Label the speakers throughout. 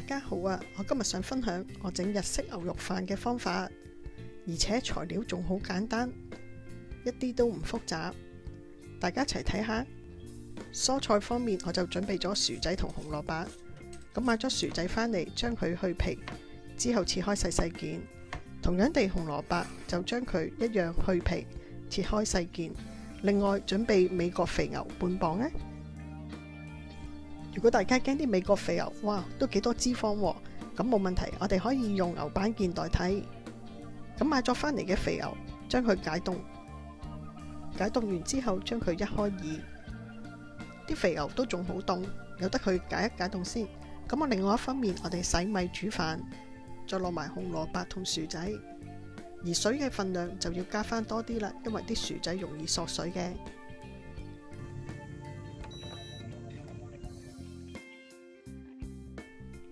Speaker 1: 家好啊！我今日想分享我整日式牛肉飯嘅方法，而且材料仲好簡單，一啲都唔複雜。大家一齊睇下。蔬菜方面，我就準備咗薯仔同紅蘿蔔。咁買咗薯仔返嚟，將佢去皮，之後切開細細件。同樣地，紅蘿蔔就將佢一樣去皮，切開細件。另外準備美國肥牛半磅呢。如果大家驚啲美國肥牛，哇，都幾多脂肪喎，咁冇問題，我哋可以用牛板腱代替。咁買咗返嚟嘅肥牛，將佢解凍，解凍完之後將佢一開二。啲肥牛都仲好凍，由得佢解一解凍先。咁我另外一方面，我哋洗米煮飯，再落埋紅蘿蔔同薯仔，而水嘅份量就要加返多啲啦，因為啲薯仔容易索水嘅。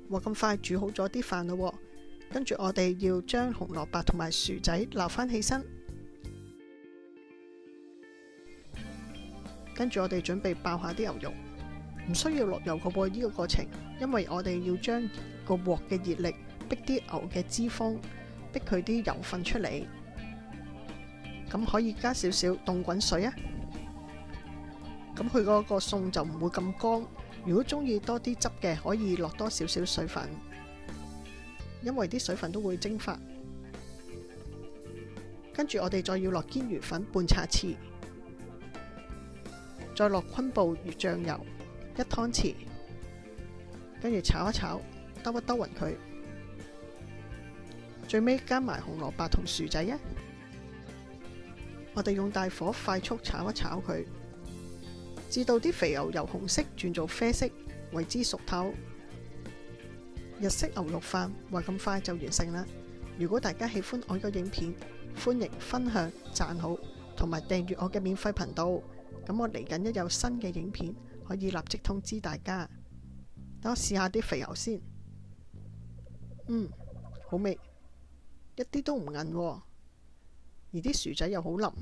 Speaker 1: 哇，咁快煮好咗啲飯咯，跟住我哋要將紅蘿蔔同埋薯仔撈返起身，跟住我哋準備爆下啲牛肉，唔需要落油個噃，呢個過程，因為我哋要將個鑊嘅熱力逼啲牛嘅脂肪，逼佢啲油分出嚟。咁可以加少少凍滾水啊，咁佢嗰個餸就唔會咁乾。如果中意多啲汁嘅，可以落多少少水分，因為啲水分都會蒸發。跟住我哋再要落煎魚粉半茶匙，再落昆布醬油1湯匙，跟住炒一炒，兜一兜勻佢，最尾加埋紅蘿蔔同薯仔啊！我哋用大火快速炒一炒佢，至到啲肥牛由紅色轉做啡色，為之熟透。日式牛肉飯話咁快就完成啦。如果大家喜歡我個影片，歡迎分享、讚好同埋訂閱我嘅免費頻道。咁我嚟緊一有新嘅影片，可以立即通知大家。等我試下啲肥牛先。好味，一啲都唔韌喎，而啲薯仔又好腍。